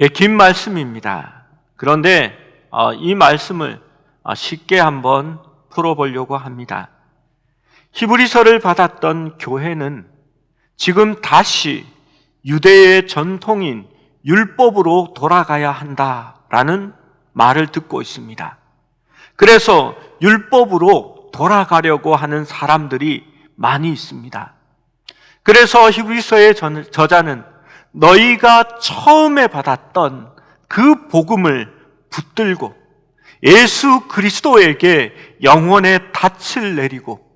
예, 긴 말씀입니다. 그런데 이 말씀을 쉽게 한번 풀어보려고 합니다. 히브리서를 받았던 교회는 지금 다시 유대의 전통인 율법으로 돌아가야 한다라는 말을 듣고 있습니다. 그래서 율법으로 돌아가려고 하는 사람들이 많이 있습니다. 그래서 히브리서의 저자는 너희가 처음에 받았던 그 복음을 붙들고 예수 그리스도에게 영혼의 닻을 내리고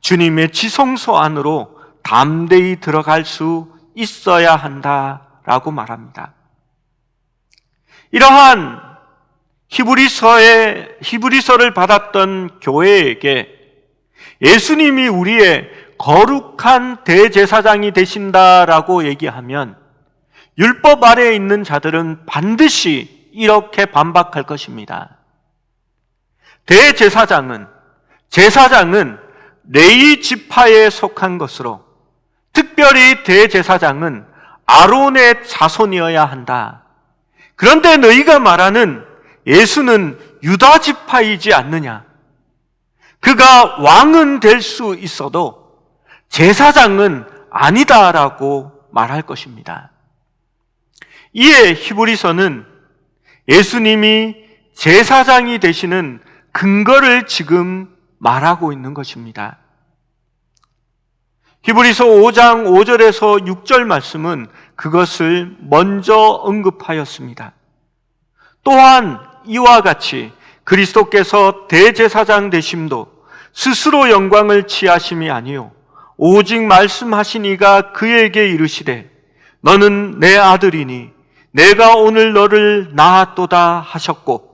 주님의 지성소 안으로 담대히 들어갈 수 있어야 한다라고 말합니다. 이러한 히브리서를 받았던 교회에게 예수님이 우리의 거룩한 대제사장이 되신다라고 얘기하면 율법 아래에 있는 자들은 반드시 이렇게 반박할 것입니다. 제사장은 레위 지파에 속한 것으로, 특별히 대제사장은 아론의 자손이어야 한다. 그런데 너희가 말하는 예수는 유다 지파이지 않느냐? 그가 왕은 될 수 있어도 제사장은 아니다라고 말할 것입니다. 이에 히브리서는 예수님이 제사장이 되시는 근거를 지금 말하고 있는 것입니다. 히브리서 5장 5절에서 6절 말씀은 그것을 먼저 언급하였습니다. 또한 이와 같이 그리스도께서 대제사장 되심도 스스로 영광을 취하심이 아니요 오직 말씀하시니가 그에게 이르시되 너는 내 아들이니 내가 오늘 너를 낳았도다 하셨고,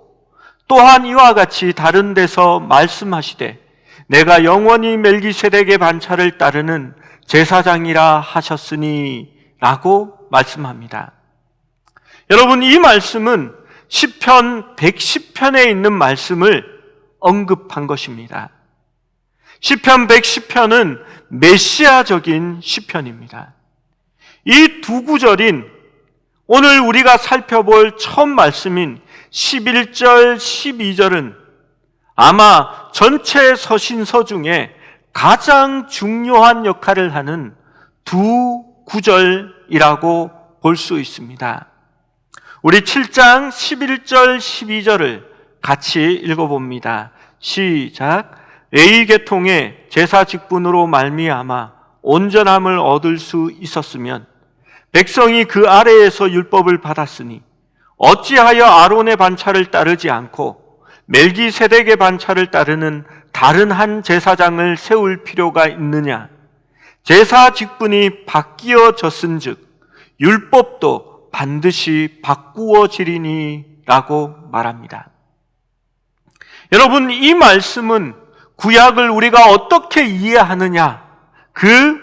또한 이와 같이 다른 데서 말씀하시되 내가 영원히 멜기세덱의 반차를 따르는 제사장이라 하셨으니 라고 말씀합니다. 여러분, 이 말씀은 시편 110편에 있는 말씀을 언급한 것입니다. 시편 110편은 메시아적인 시편입니다. 이 두 구절인 오늘 우리가 살펴볼 첫 말씀인 11절, 12절은 아마 전체 서신서 중에 가장 중요한 역할을 하는 두 구절이라고 볼 수 있습니다. 우리 7장 11절, 12절을 같이 읽어봅니다. 시작. 레위 계통의 제사 직분으로 말미암아 온전함을 얻을 수 있었으면 백성이 그 아래에서 율법을 받았으니 어찌하여 아론의 반차를 따르지 않고 멜기세덱의 반차를 따르는 다른 한 제사장을 세울 필요가 있느냐? 제사 직분이 바뀌어졌은즉 율법도 반드시 바꾸어지리니 라고 말합니다. 여러분, 이 말씀은 구약을 우리가 어떻게 이해하느냐, 그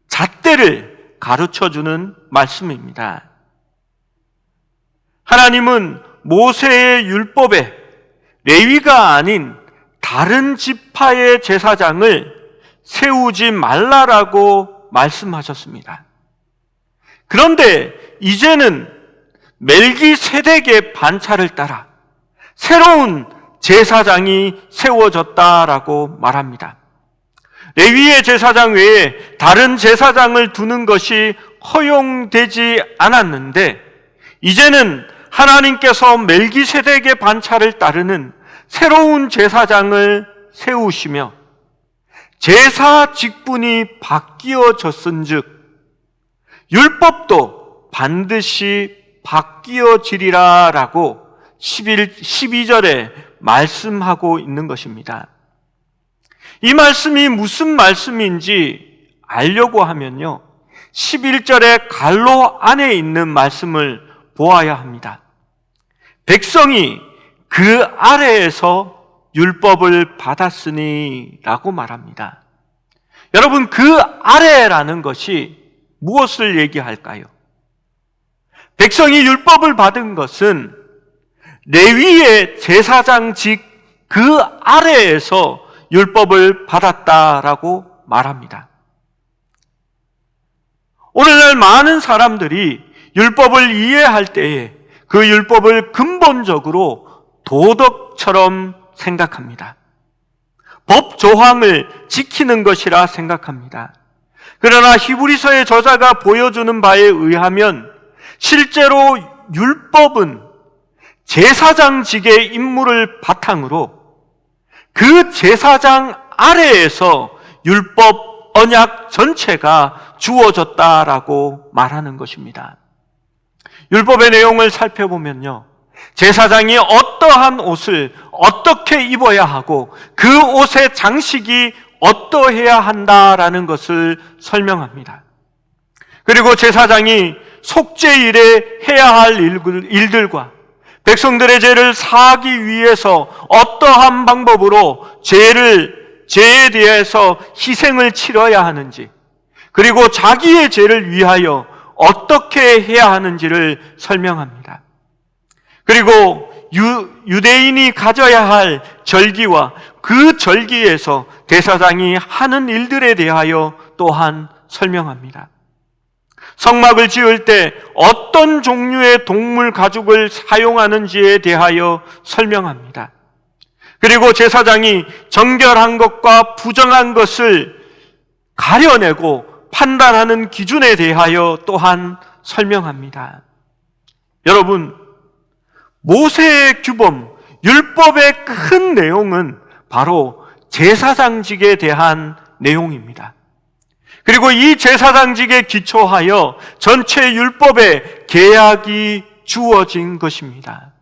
잣대를 가르쳐주는 말씀입니다. 하나님은 모세의 율법에 레위가 아닌 다른 지파의 제사장을 세우지 말라라고 말씀하셨습니다. 그런데 이제는 멜기세덱의 반차를 따라 새로운 제사장이 세워졌다라고 말합니다. 레위의 제사장 외에 다른 제사장을 두는 것이 허용되지 않았는데 이제는 하나님께서 멜기세덱의 반차를 따르는 새로운 제사장을 세우시며 제사 직분이 바뀌어졌은즉 율법도 반드시 바뀌어지리라라고 12절에 말씀하고 있는 것입니다. 이 말씀이 무슨 말씀인지 알려고 하면요, 11절의 갈로 안에 있는 말씀을 보아야 합니다. 백성이 그 아래에서 율법을 받았으니 라고 말합니다. 여러분, 그 아래라는 것이 무엇을 얘기할까요? 백성이 율법을 받은 것은 레위의 제사장직 그 아래에서 율법을 받았다라고 말합니다. 오늘날 많은 사람들이 율법을 이해할 때에 그 율법을 근본적으로 도덕처럼 생각합니다. 법 조항을 지키는 것이라 생각합니다. 그러나 히브리서의 저자가 보여주는 바에 의하면 실제로 율법은 제사장직의 임무를 바탕으로 그 제사장 아래에서 율법 언약 전체가 주어졌다라고 말하는 것입니다. 율법의 내용을 살펴보면요, 제사장이 어떠한 옷을 어떻게 입어야 하고 그 옷의 장식이 어떠해야 한다라는 것을 설명합니다. 그리고 제사장이 속죄일에 해야 할 일들과 백성들의 죄를 사하기 위해서 어떠한 방법으로 죄에 대해서 희생을 치러야 하는지, 그리고 자기의 죄를 위하여 어떻게 해야 하는지를 설명합니다. 그리고 유대인이 가져야 할 절기와 그 절기에서 대사장이 하는 일들에 대하여 또한 설명합니다. 성막을 지을 때 어떤 종류의 동물 가죽을 사용하는지에 대하여 설명합니다. 그리고 제사장이 정결한 것과 부정한 것을 가려내고 판단하는 기준에 대하여 또한 설명합니다. 여러분, 모세의 규범, 율법의 큰 내용은 바로 제사장직에 대한 내용입니다. 그리고 이 제사장직에 기초하여 전체 율법의 계약이 주어진 것입니다.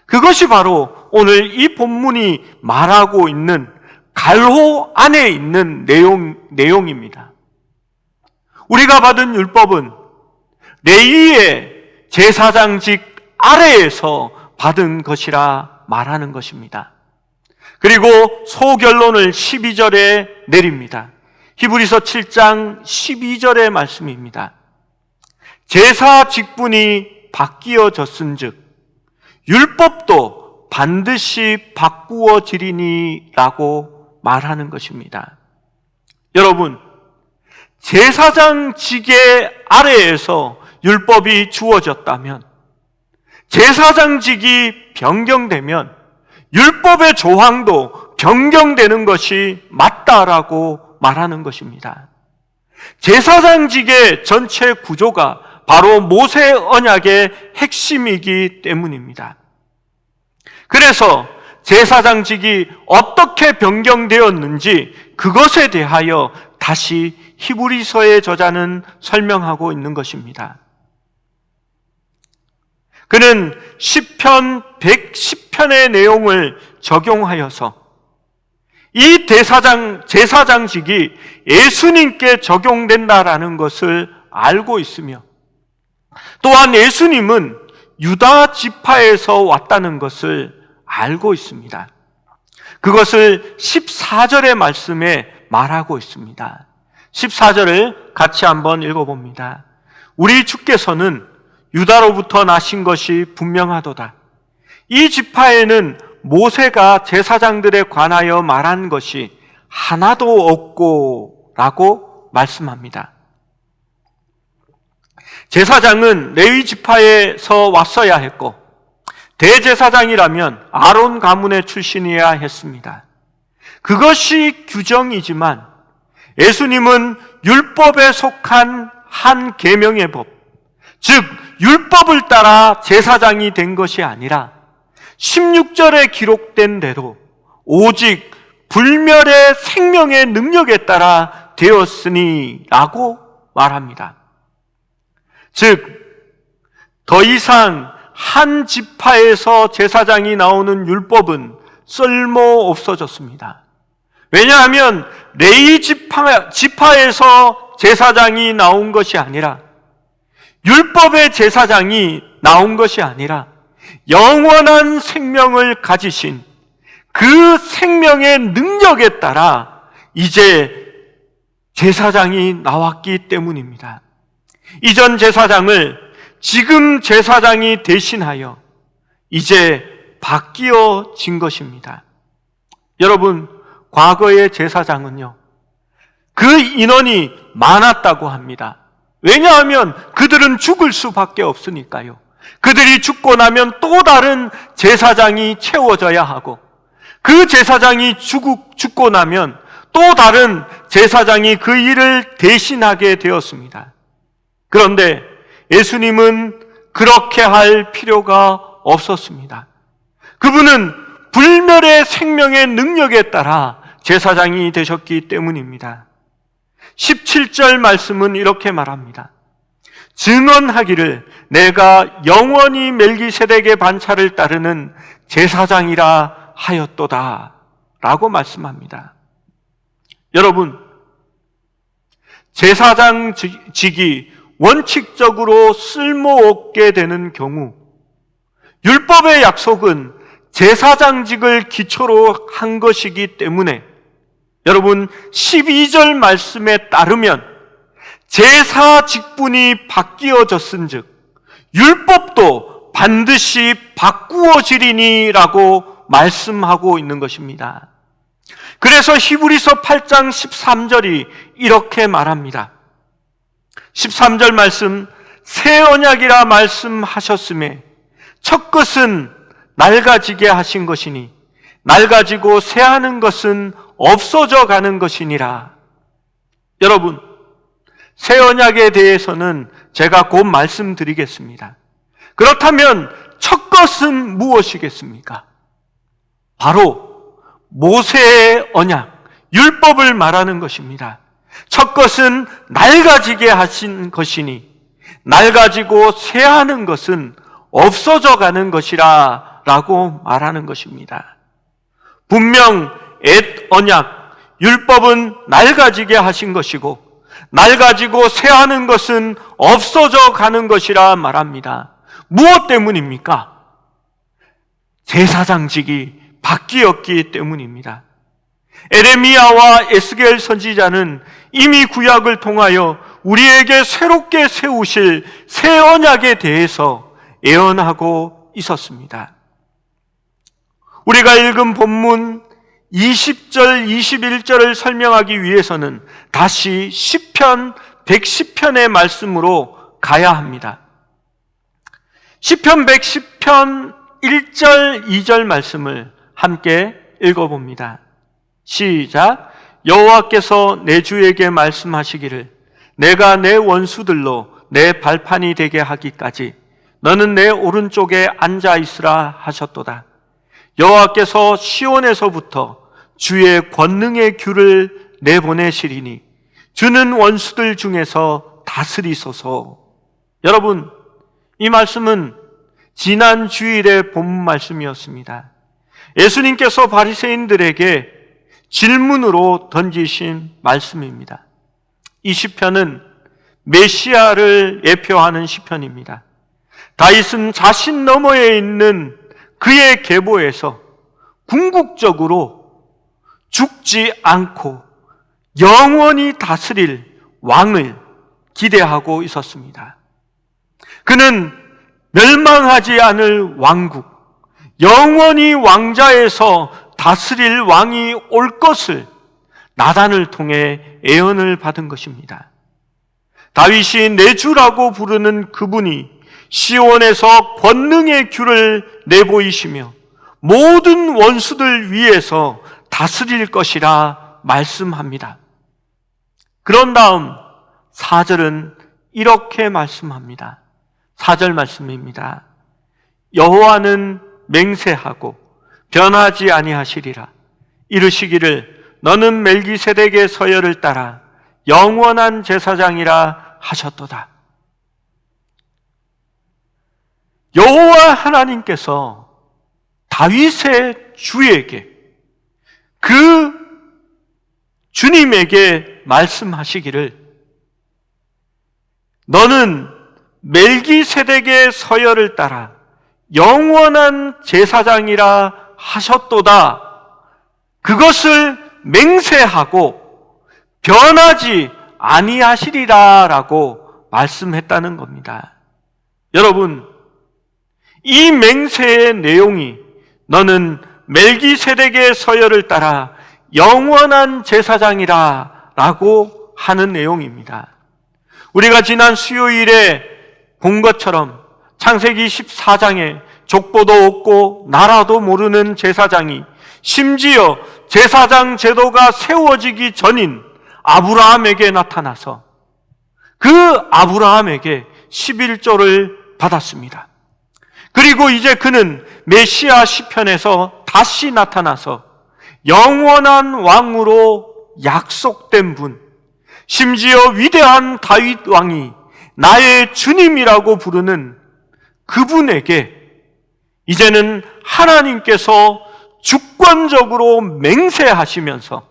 그것이 바로 오늘 이 본문이 말하고 있는 갈호 안에 있는 내용입니다. 우리가 받은 율법은 레위의 제사장직 아래에서 받은 것이라 말하는 것입니다. 그리고 소결론을 12절에 내립니다. 히브리서 7장 12절의 말씀입니다. 제사 직분이 바뀌어졌은즉 율법도 반드시 바꾸어지리니 라고 말하는 것입니다. 여러분, 제사장직의 아래에서 율법이 주어졌다면, 제사장직이 변경되면 율법의 조항도 변경되는 것이 맞다라고 말하는 것입니다. 제사장직의 전체 구조가 바로 모세 언약의 핵심이기 때문입니다. 그래서 제사장직이 어떻게 변경되었는지 그것에 대하여 다시 히브리서의 저자는 설명하고 있는 것입니다. 그는 시편 110편의 내용을 적용하여서 이 제사장직이 예수님께 적용된다라는 것을 알고 있으며, 또한 예수님은 유다 지파에서 왔다는 것을 알고 있습니다. 그것을 14절의 말씀에 말하고 있습니다. 14절을 같이 한번 읽어봅니다. 우리 주께서는 유다로부터 나신 것이 분명하도다. 이 지파에는 모세가 제사장들에 관하여 말한 것이 하나도 없고 라고 말씀합니다. 제사장은 레위 지파에서 왔어야 했고, 대제사장이라면 아론 가문의 출신이어야 했습니다. 그것이 규정이지만 예수님은 율법에 속한 한 계명의 법, 즉 율법을 따라 제사장이 된 것이 아니라 16절에 기록된 대로 오직 불멸의 생명의 능력에 따라 되었으니 라고 말합니다. 즉 더 이상 한 지파에서 제사장이 나오는 율법은 쓸모 없어졌습니다. 왜냐하면 레위 지파에서 제사장이 나온 것이 아니라, 율법의 제사장이 나온 것이 아니라 영원한 생명을 가지신 그 생명의 능력에 따라 이제 제사장이 나왔기 때문입니다. 이전 제사장을 지금 제사장이 대신하여 이제 바뀌어진 것입니다. 여러분, 과거의 제사장은요, 그 인원이 많았다고 합니다. 왜냐하면 그들은 죽을 수밖에 없으니까요. 그들이 죽고 나면 또 다른 제사장이 채워져야 하고, 그 제사장이 죽고 나면 또 다른 제사장이 그 일을 대신하게 되었습니다. 그런데 예수님은 그렇게 할 필요가 없었습니다. 그분은 불멸의 생명의 능력에 따라 제사장이 되셨기 때문입니다. 17절 말씀은 이렇게 말합니다. 증언하기를 내가 영원히 멜기세덱의 반차를 따르는 제사장이라 하였도다 라고 말씀합니다. 여러분, 제사장직이 원칙적으로 쓸모없게 되는 경우, 율법의 약속은 제사장직을 기초로 한 것이기 때문에 여러분 12절 말씀에 따르면 제사 직분이 바뀌어졌은즉 율법도 반드시 바꾸어지리니라고 말씀하고 있는 것입니다. 그래서 히브리서 8장 13절이 이렇게 말합니다. 13절 말씀, 새 언약이라 말씀하셨음에 첫 것은 낡아지게 하신 것이니 낡아지고 새하는 것은 없어져 가는 것이니라. 여러분, 새 언약에 대해서는 제가 곧 말씀드리겠습니다. 그렇다면 첫 것은 무엇이겠습니까? 바로 모세의 언약, 율법을 말하는 것입니다. 첫 것은 낡아지게 하신 것이니 낡아지고 새하는 것은 없어져 가는 것이라 라고 말하는 것입니다. 분명 옛 언약, 율법은 낡아지게 하신 것이고 낡아지고 새하는 것은 없어져 가는 것이라 말합니다. 무엇 때문입니까? 제사장직이 바뀌었기 때문입니다. 에레미야와 에스겔 선지자는 이미 구약을 통하여 우리에게 새롭게 세우실 새 언약에 대해서 예언하고 있었습니다. 우리가 읽은 본문 20절, 21절을 설명하기 위해서는 다시 시편 110편의 말씀으로 가야 합니다. 시편 110편 1절, 2절 말씀을 함께 읽어봅니다. 시작. 여호와께서 내 주에게 말씀하시기를 내가 내 원수들로 내 발판이 되게 하기까지 너는 내 오른쪽에 앉아 있으라 하셨도다. 여호와께서 시온에서부터 주의 권능의 귤을 내보내시리니 주는 원수들 중에서 다스리소서. 여러분, 이 말씀은 지난 주일의 본문 말씀이었습니다. 예수님께서 바리새인들에게 질문으로 던지신 말씀입니다. 이 시편은 메시아를 예표하는 시편입니다. 다윗은 자신 너머에 있는 그의 계보에서 궁극적으로 죽지 않고 영원히 다스릴 왕을 기대하고 있었습니다. 그는 멸망하지 않을 왕국, 영원히 왕자에서 다스릴 왕이 올 것을 나단을 통해 예언을 받은 것입니다. 다윗이 내 주라고 부르는 그분이 시온에서 권능의 귤을 내보이시며 모든 원수들 위에서 다스릴 것이라 말씀합니다. 그런 다음 4절은 이렇게 말씀합니다. 4절 말씀입니다. 여호와는 맹세하고 변하지 아니하시리라. 이르시기를 너는 멜기세덱의 서열을 따라 영원한 제사장이라 하셨도다. 여호와 하나님께서 다윗의 주에게, 그 주님에게 말씀하시기를 너는 멜기세덱의 서열을 따라 영원한 제사장이라 하셨도다. 그것을 맹세하고 변하지 아니하시리라라고 말씀했다는 겁니다. 여러분, 이 맹세의 내용이 너는 멜기세덱의 서열을 따라 영원한 제사장이라 라고 하는 내용입니다. 우리가 지난 수요일에 본 것처럼 창세기 14장에 족보도 없고 나라도 모르는 제사장이 심지어 제사장 제도가 세워지기 전인 아브라함에게 나타나서 그 아브라함에게 11조를 받았습니다. 그리고 이제 그는 메시아 시편에서 다시 나타나서 영원한 왕으로 약속된 분, 심지어 위대한 다윗 왕이 나의 주님이라고 부르는 그분에게 이제는 하나님께서 주권적으로 맹세하시면서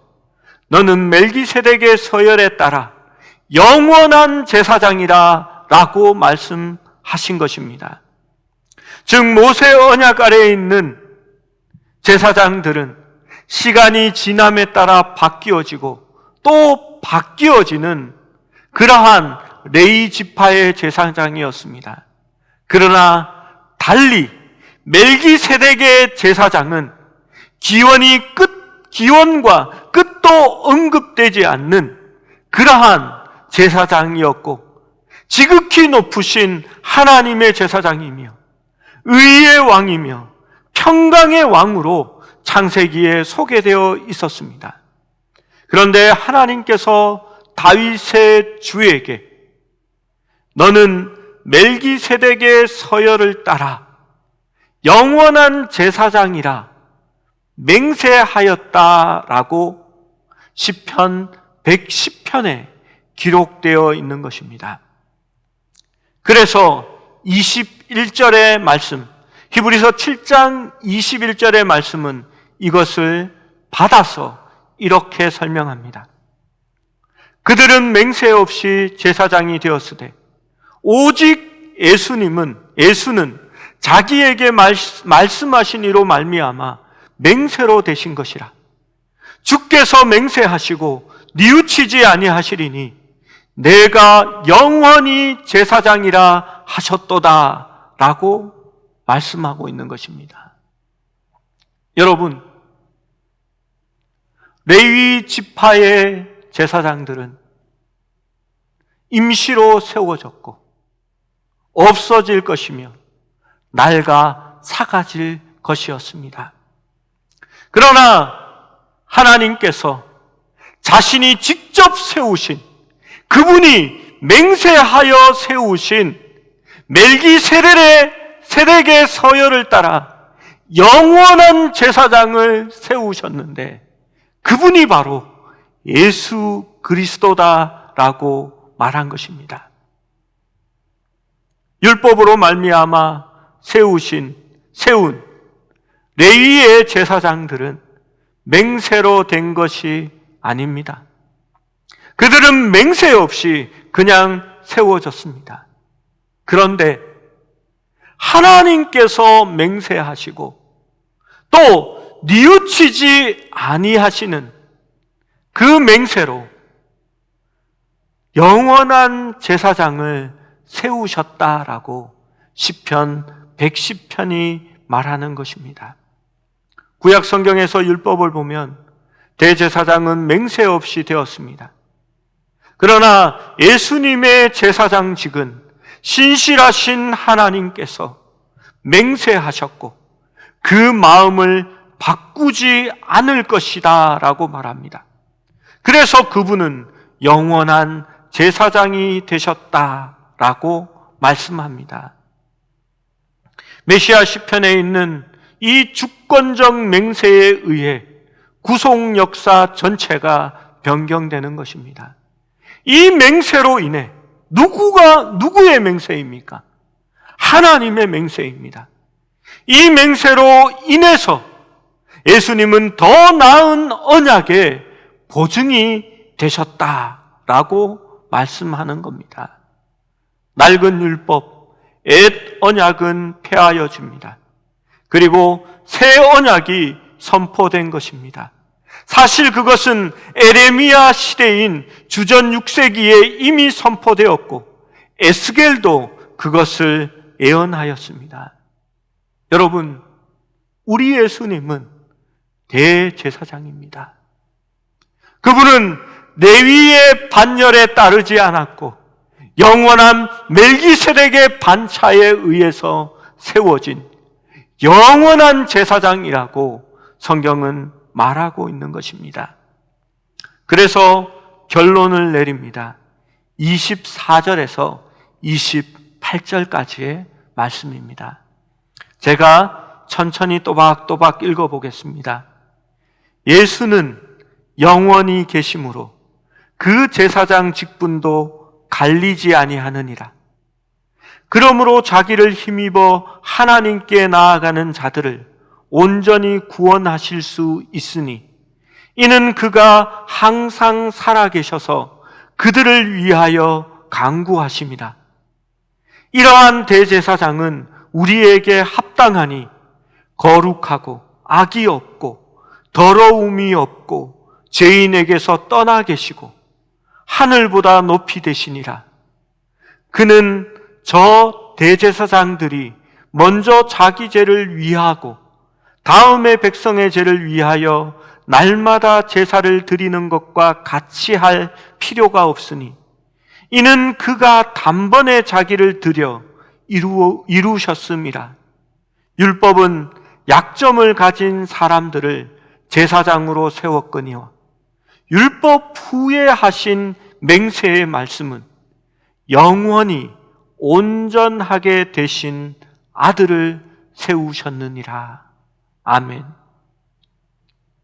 너는 멜기세덱의 서열에 따라 영원한 제사장이라 라고 말씀하신 것입니다. 즉 모세 언약 아래에 있는 제사장들은 시간이 지남에 따라 바뀌어지고 또 바뀌어지는 그러한 레위 지파의 제사장이었습니다. 그러나 달리 멜기세덱의 제사장은 기원과 끝도 언급되지 않는 그러한 제사장이었고 지극히 높으신 하나님의 제사장이며 의의 왕이며 평강의 왕으로 창세기에 소개되어 있었습니다. 그런데 하나님께서 다윗의 주에게 너는 멜기세덱의 서열을 따라 영원한 제사장이라 맹세하였다라고 시편 110편에 기록되어 있는 것입니다. 그래서 21절의 말씀, 히브리서 7장 21절의 말씀은 이것을 받아서 이렇게 설명합니다. 그들은 맹세 없이 제사장이 되었으되 오직 예수는 자기에게 말씀하신 이로 말미암아 맹세로 되신 것이라. 주께서 맹세하시고 뉘우치지 아니하시리니 내가 영원히 제사장이라 하셨도다 라고 말씀하고 있는 것입니다. 여러분, 레위 지파의 제사장들은 임시로 세워졌고 없어질 것이며 낡아 사라질 것이었습니다. 그러나 하나님께서 자신이 직접 세우신, 그분이 맹세하여 세우신 멜기세덱의 서열을 따라 영원한 제사장을 세우셨는데 그분이 바로 예수 그리스도다라고 말한 것입니다. 율법으로 말미암아 세운 레위의 제사장들은 맹세로 된 것이 아닙니다. 그들은 맹세 없이 그냥 세워졌습니다. 그런데 하나님께서 맹세하시고 또 뉘우치지 아니하시는 그 맹세로 영원한 제사장을 세우셨다라고 시편 110편이 말하는 것입니다. 구약 성경에서 율법을 보면 대제사장은 맹세 없이 되었습니다. 그러나 예수님의 제사장직은 신실하신 하나님께서 맹세하셨고 그 마음을 바꾸지 않을 것이다 라고 말합니다. 그래서 그분은 영원한 제사장이 되셨다라고 말씀합니다. 메시아 시편에 있는 이 주권적 맹세에 의해 구속 역사 전체가 변경되는 것입니다. 이 맹세로 인해 누구의 맹세입니까? 하나님의 맹세입니다. 이 맹세로 인해서 예수님은 더 나은 언약의 보증이 되셨다라고 말씀하는 겁니다. 낡은 율법, 옛 언약은 폐하여 줍니다. 그리고 새 언약이 선포된 것입니다. 사실 그것은 에레미야 시대인 주전 6세기에 이미 선포되었고 에스겔도 그것을 예언하였습니다. 여러분, 우리 예수님은 대제사장입니다. 그분은 레위의 반열에 따르지 않았고 영원한 멜기세덱의 반차에 의해서 세워진 영원한 제사장이라고 성경은 말하고 있는 것입니다. 그래서 결론을 내립니다. 24절에서 28절까지의 말씀입니다. 제가 천천히 또박또박 읽어보겠습니다. 예수는 영원히 계심으로 그 제사장 직분도 갈리지 아니하느니라. 그러므로 자기를 힘입어 하나님께 나아가는 자들을 온전히 구원하실 수 있으니 이는 그가 항상 살아계셔서 그들을 위하여 간구하심이라. 이러한 대제사장은 우리에게 합당하니 거룩하고 악이 없고 더러움이 없고 죄인에게서 떠나 계시고 하늘보다 높이 되시니라. 그는 저 대제사장들이 먼저 자기 죄를 위하고 다음에 백성의 죄를 위하여 날마다 제사를 드리는 것과 같이 할 필요가 없으니 이는 그가 단번에 자기를 드려 이루셨음이라. 율법은 약점을 가진 사람들을 제사장으로 세웠거니와 율법 후에 하신 맹세의 말씀은 영원히 온전하게 되신 아들을 세우셨느니라. 아멘.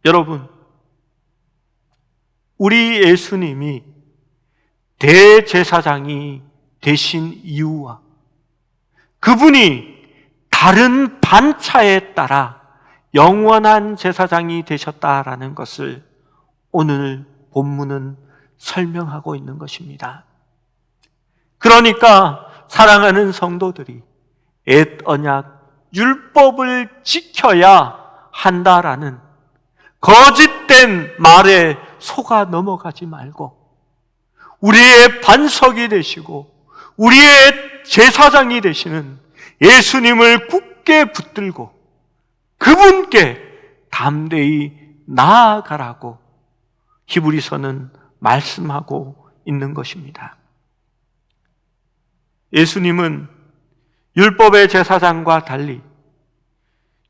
여러분, 우리 예수님이 대제사장이 되신 이유와 그분이 다른 반차에 따라 영원한 제사장이 되셨다라는 것을 오늘 본문은 설명하고 있는 것입니다. 그러니까 사랑하는 성도들이 옛 언약 율법을 지켜야 한다라는 거짓된 말에 속아 넘어가지 말고 우리의 반석이 되시고 우리의 제사장이 되시는 예수님을 굳게 붙들고 그분께 담대히 나아가라고 히브리서는 말씀하고 있는 것입니다. 예수님은 율법의 제사장과 달리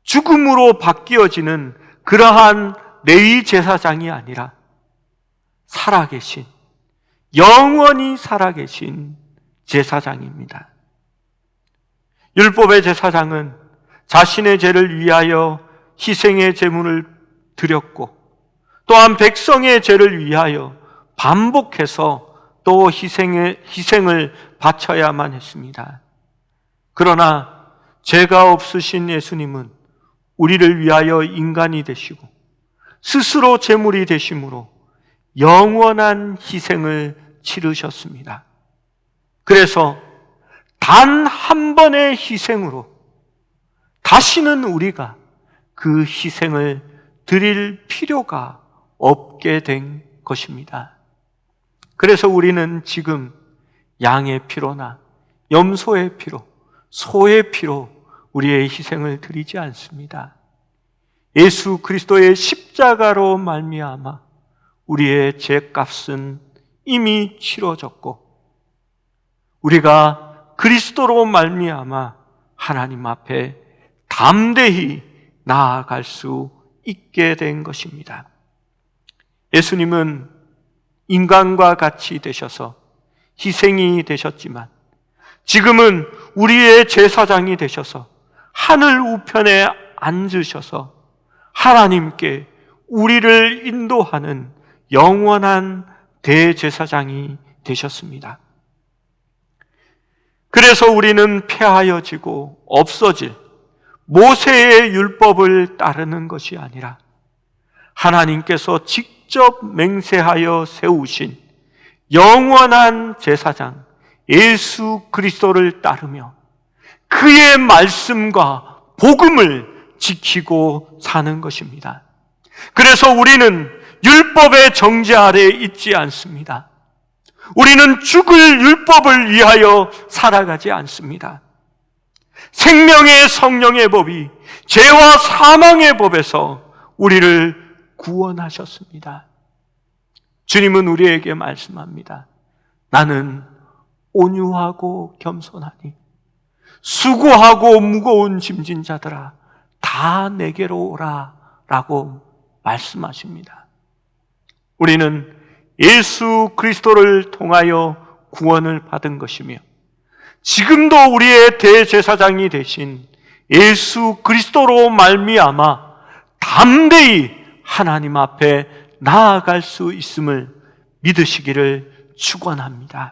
죽음으로 바뀌어지는 그러한 레위 제사장이 아니라 살아계신, 영원히 살아계신 제사장입니다. 율법의 제사장은 자신의 죄를 위하여 희생의 제물을 드렸고 또한 백성의 죄를 위하여 반복해서 또 희생을 바쳐야만 했습니다. 그러나 죄가 없으신 예수님은 우리를 위하여 인간이 되시고 스스로 제물이 되심으로 영원한 희생을 치르셨습니다. 그래서 단 한 번의 희생으로 다시는 우리가 그 희생을 드릴 필요가 없게 된 것입니다. 그래서 우리는 지금 양의 피로나 염소의 피로, 소의 피로 우리의 희생을 드리지 않습니다. 예수 그리스도의 십자가로 말미암아 우리의 죄값은 이미 치러졌고 우리가 그리스도로 말미암아 하나님 앞에 담대히 나아갈 수 있게 된 것입니다. 예수님은 인간과 같이 되셔서 희생이 되셨지만 지금은 우리의 제사장이 되셔서 하늘 우편에 앉으셔서 하나님께 우리를 인도하는 영원한 대제사장이 되셨습니다. 그래서 우리는 폐하여지고 없어질 모세의 율법을 따르는 것이 아니라 하나님께서 직접 맹세하여 세우신 영원한 제사장 예수 그리스도를 따르며 그의 말씀과 복음을 지키고 사는 것입니다. 그래서 우리는 율법의 정죄 아래에 있지 않습니다. 우리는 죽을 율법을 위하여 살아가지 않습니다. 생명의 성령의 법이 죄와 사망의 법에서 우리를 구원하셨습니다. 주님은 우리에게 말씀합니다. 나는 온유하고 겸손하니 수고하고 무거운 짐진 자들아 다 내게로 오라 라고 말씀하십니다. 우리는 예수 그리스도를 통하여 구원을 받은 것이며 지금도 우리의 대제사장이 되신 예수 그리스도로 말미암아 담대히 하나님 앞에 나아갈 수 있음을 믿으시기를 축원합니다.